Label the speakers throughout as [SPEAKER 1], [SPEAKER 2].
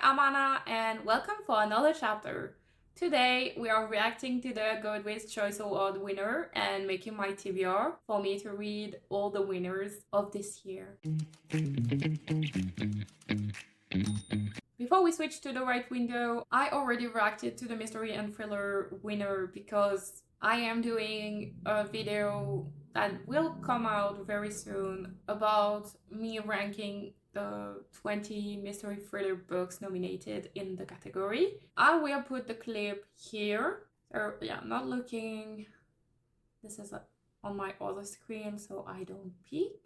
[SPEAKER 1] I'm Anna and welcome for another chapter. Today we are reacting to the Goodreads Choice Award winner and making my TBR for me to read all the winners of this year. Before we switch to the right window, I already reacted to the mystery and thriller winner because I am doing a video that will come out very soon about me ranking the 20 mystery thriller books nominated in the category. I will put the clip here. So yeah, not looking. This is on my other screen so I don't peek.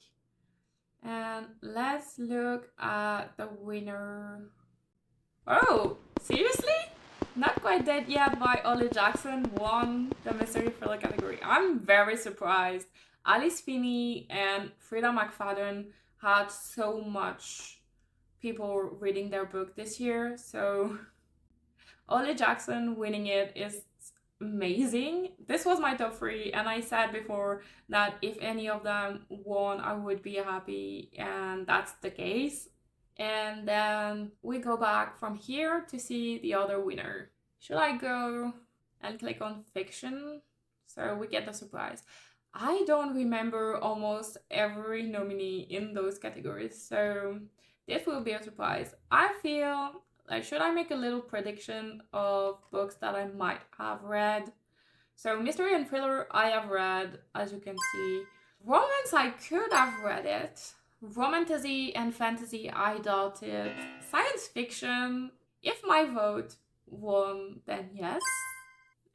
[SPEAKER 1] And let's look at the winner. Oh, seriously? Not Quite Dead Yet by Ollie Jackson won the mystery thriller category. I'm very surprised. Alice Finney and Frida McFadden had so much people reading their book this year, so Ollie Jackson winning it is amazing. This was my top 3 and I said before that if any of them won I would be happy, and that's the case. And then we go back from here to see the other winner. Should I go and click on fiction so we get the surprise? I don't remember almost every nominee in those categories, so this will be a surprise. I feel like, should I make a little prediction of books that I might have read? So mystery and thriller I have read, as you can see. Romance I could have read it. Romantasy and fantasy I doubt it. Science fiction, if my vote won, then yes.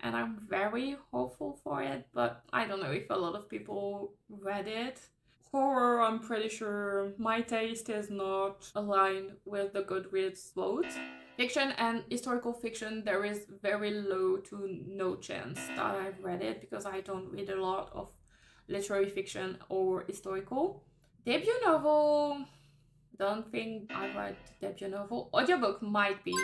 [SPEAKER 1] And I'm very hopeful for it, but I don't know if a lot of people read it. Horror, I'm pretty sure my taste is not aligned with the Goodreads vote. Fiction and historical fiction, there is very low to no chance that I've read it because I don't read a lot of literary fiction or historical. Debut novel, don't think I read debut novel. Audiobook might be.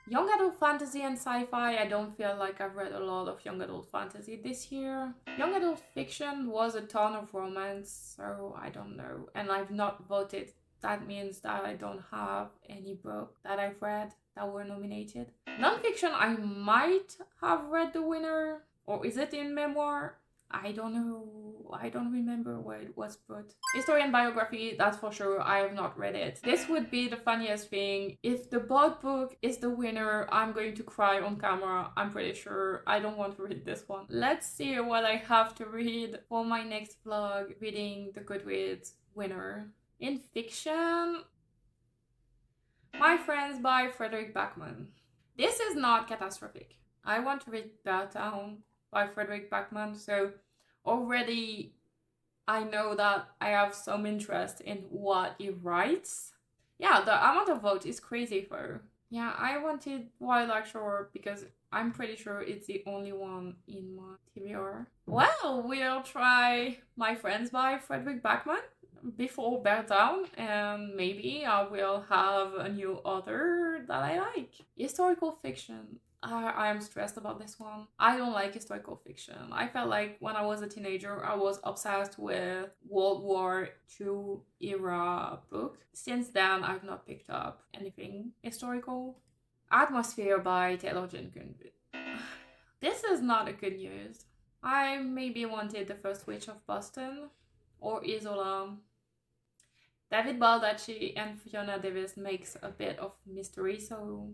[SPEAKER 1] Young adult fantasy and sci-fi, I don't feel like I've read a lot of young adult fantasy this year. Young adult fiction was a ton of romance, so I don't know. And I've not voted. That means that I don't have any book that I've read that were nominated. Nonfiction, I might have read the winner. Or is it in memoir? I don't know. I don't remember where it was put. History and biography, that's for sure. I have not read it. This would be the funniest thing. If the bought book is the winner, I'm going to cry on camera. I'm pretty sure. I don't want to read this one. Let's see what I have to read for my next vlog, reading the Goodreads winner. In fiction, My Friends by Frederick Backman. This is not catastrophic. I want to read Beartown by Frederick Backman, so already I know that I have some interest in what he writes. Yeah, the amount of votes is crazy though. Yeah, I wanted Wild Shore because I'm pretty sure it's the only one in my TBR. Well, we'll try My Friends by Frederick Backman before Beartown, and maybe I will have a new author that I like. Historical fiction. I'm stressed about this one. I don't like historical fiction. I felt like when I was a teenager, I was obsessed with World War II era book. Since then, I've not picked up anything historical. Atmosphere by Taylor Jenkins. This is not a good news. I maybe wanted The First Witch of Boston or Isola. David Baldacci and Fiona Davis makes a bit of mystery, so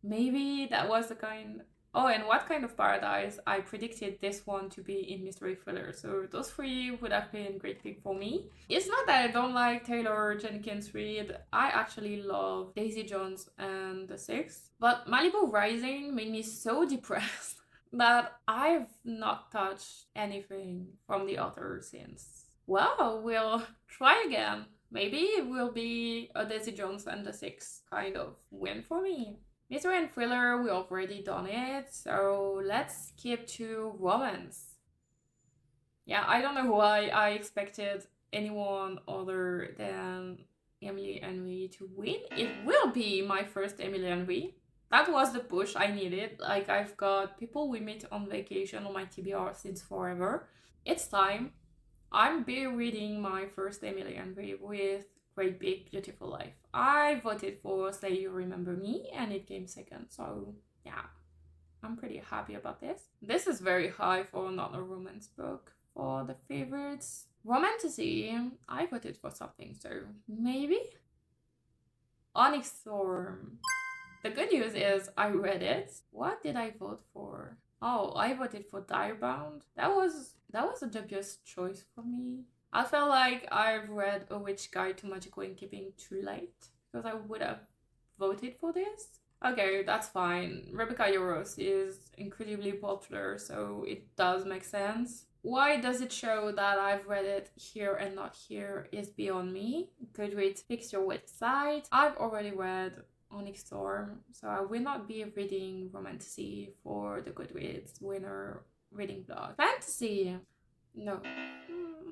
[SPEAKER 1] maybe that was the kind. Oh, and What Kind of Paradise? I predicted this one to be in mystery thriller, so those 3 would have been great pick for me. It's not that I don't like Taylor Jenkins Reid. I actually love Daisy Jones and the Six, but Malibu Rising made me so depressed that I've not touched anything from the author since. Well, we'll try again. Maybe it will be a Daisy Jones and the Six kind of win for me. Mystery and thriller, we already done it, so let's skip to romance. Yeah, I don't know why I expected anyone other than Emily Henry to win. It will be my first Emily Henry. That was the push I needed. Like, I've got People We Meet on Vacation on my TBR since forever. It's time. I'm be reading my first Emily Henry with Great Big Beautiful Life. I voted for Say You Remember Me and it came second. So yeah, I'm pretty happy about this. This is very high for not a romance book. For the favorites, Romantasy, I voted for something, so maybe? Onyx Storm. The good news is I read it. What did I vote for? Oh, I voted for Direbound. That was a dubious choice for me. I felt like I've read A Witch Guide to Magical Innkeeping too late because I would have voted for this. Okay, that's fine. Rebecca Yarros is incredibly popular, so it does make sense. Why does it show that I've read it here and not here is beyond me. Goodreads, fix your website. I've already read Onyx Storm, so I will not be reading Romantasy for the Goodreads winner reading blog. Fantasy! No.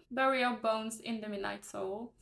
[SPEAKER 1] Burial Bones in the Midnight Soul.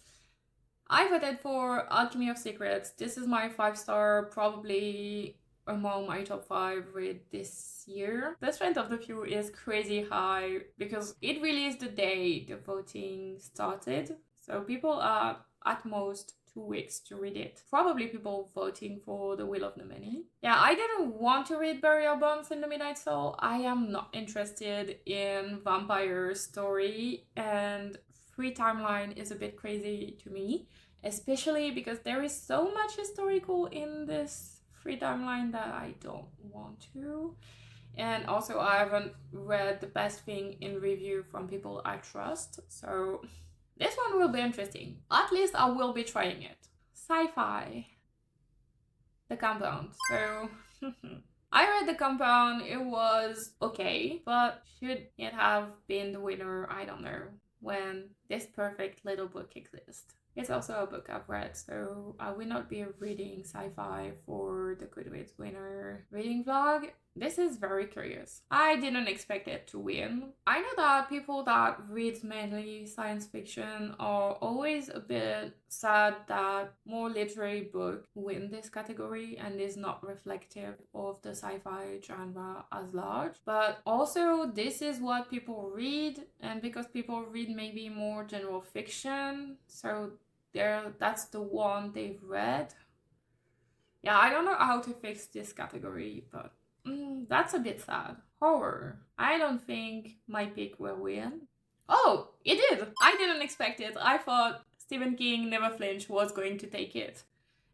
[SPEAKER 1] I voted for Alchemy of Secrets. This is my 5-star, probably among my top 5 read this year. The strength of the few is crazy high because it released the day the voting started. So people are at most 2 weeks to read it. Probably people voting for The Will of the Many. Yeah, I didn't want to read Burial Bones in the Midnight Soul. I am not interested in vampire story, and free timeline is a bit crazy to me, especially because there is so much historical in this free timeline that I don't want to. And also I haven't read The Best Thing in review from people I trust, so this one will be interesting. At least I will be trying it. Sci-Fi. The Compound. So I read The Compound, it was okay, but should it have been the winner? I don't know, when this perfect little book exists. It's also a book I've read, so I will not be reading Sci-Fi for the Goodreads winner reading vlog. This is very curious. I didn't expect it to win. I know that people that read mainly science fiction are always a bit sad that more literary books win this category and is not reflective of the sci-fi genre as large. But also this is what people read, and because people read maybe more general fiction, so that's the one they've read. Yeah, I don't know how to fix this category, but that's a bit sad. Horror. I don't think my pick will win. Oh, it did! I didn't expect it. I thought Stephen King Never Flinch was going to take it.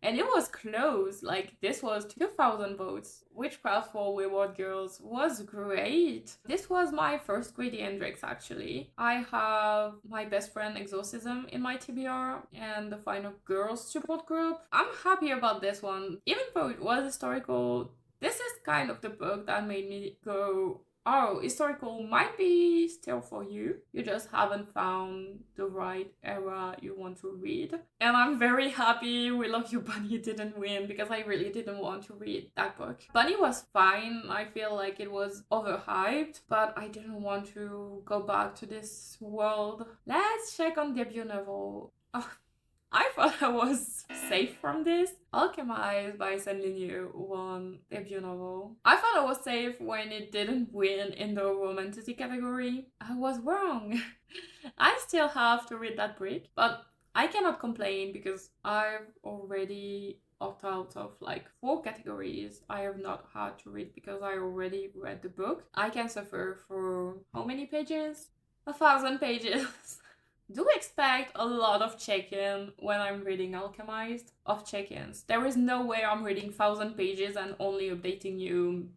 [SPEAKER 1] And it was close. Like, this was 2,000 votes. Witchcraft for Wayward Girls was great. This was my first Grady Hendrix, actually. I have My Best Friend Exorcism in my TBR and the Final Girls support group. I'm happy about this one. Even though it was historical, this is kind of the book that made me go, oh, historical might be still for you. You just haven't found the right era you want to read. And I'm very happy We Love You Bunny didn't win because I really didn't want to read that book. Bunny was fine. I feel like it was overhyped, but I didn't want to go back to this world. Let's check on debut novel. Oh, I thought I was safe from this. Alchemized by Sandy Liu won debut novel. I thought I was safe when it didn't win in the Romantasy category. I was wrong. I still have to read that break, but I cannot complain because I've already opted out of like 4 categories I have not had to read because I already read the book. I can suffer for how many pages? 1,000 pages. Do expect a lot of check-in when I'm reading Alchemized, of check-ins. There is no way I'm reading 1,000 pages and only updating you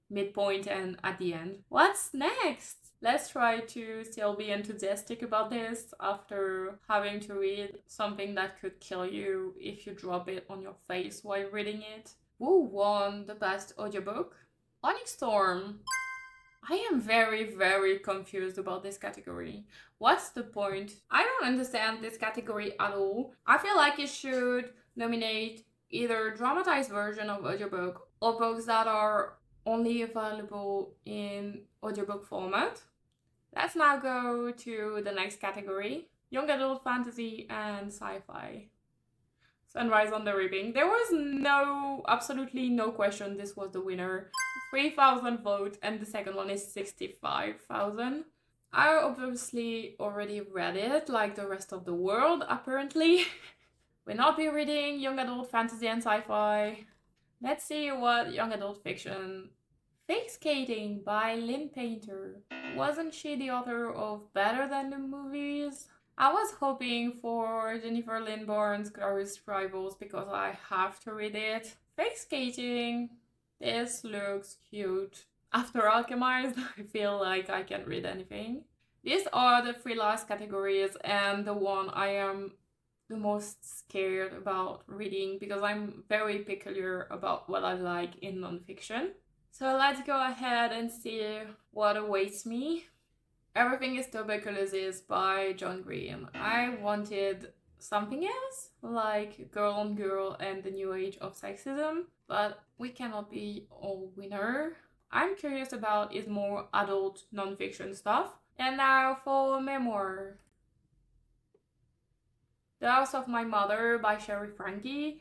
[SPEAKER 1] midpoint and at the end. What's next? Let's try to still be enthusiastic about this after having to read something that could kill you if you drop it on your face while reading it. Who won the best audiobook? Onyx Storm. I am very, very confused about this category. What's the point? I don't understand this category at all. I feel like it should nominate either dramatized version of audiobook or books that are only available in audiobook format. Let's now go to the next category. Young adult fantasy and sci-fi. Sunrise on the Reaping. There was absolutely no question this was the winner. 3,000 votes and the second one is 65,000. I obviously already read it, like the rest of the world, apparently. Will not be reading young adult fantasy and sci-fi. Let's see what young adult fiction. Fake Skating by Lynn Painter. Wasn't she the author of Better Than the Movies? I was hoping for Jennifer Lynn Barnes' Glorious Rivals because I have to read it. Fake Skating. This looks cute. After Alchemized, I feel like I can read anything. These are the 3 last categories and the one I am the most scared about reading because I'm very peculiar about what I like in nonfiction. So let's go ahead and see what awaits me. Everything is Tuberculosis by John Green. I wanted something else, like Girl on Girl and the New Age of Sexism, but we cannot be all winner. I'm curious about is more adult nonfiction stuff. And now for Memoir. The House of My Mother by Sherry Frankie.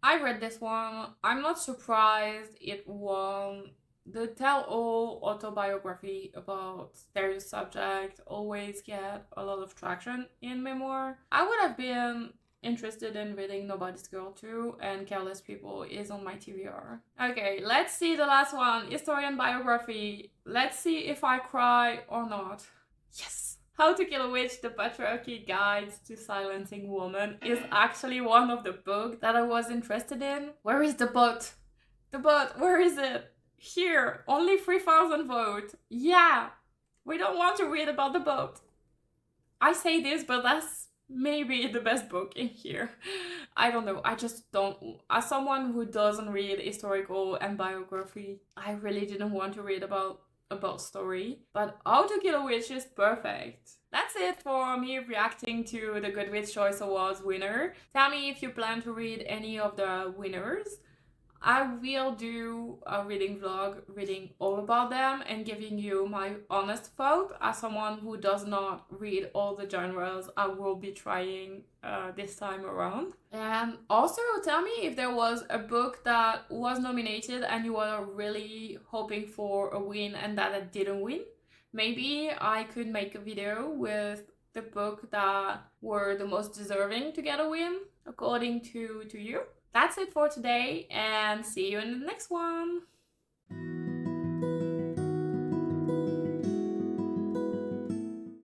[SPEAKER 1] I read this one. I'm not surprised it won. The tell-all autobiography about their subject always get a lot of traction in memoir. I would have been interested in reading Nobody's Girl too, and Careless People is on my TBR. Okay, let's see the last one, historian biography. Let's see if I cry or not. Yes! How to Kill a Witch, The Patriarchy Guides to Silencing Women is actually one of the books that I was interested in. Where is the boat? The boat, where is it? Here, only 3,000 votes. Yeah, we don't want to read about the boat. I say this, but that's maybe the best book in here. I don't know, I just don't. As someone who doesn't read historical and biography, I really didn't want to read about story, but How to Kill a Witch is perfect. That's it for me reacting to the Goodreads Choice Awards winner. Tell me if you plan to read any of the winners. I will do a reading vlog reading all about them and giving you my honest thought. As someone who does not read all the genres I will be trying this time around. And also tell me if there was a book that was nominated and you were really hoping for a win and that it didn't win. Maybe I could make a video with the book that were the most deserving to get a win according to you. That's it for today, and see you in the next one!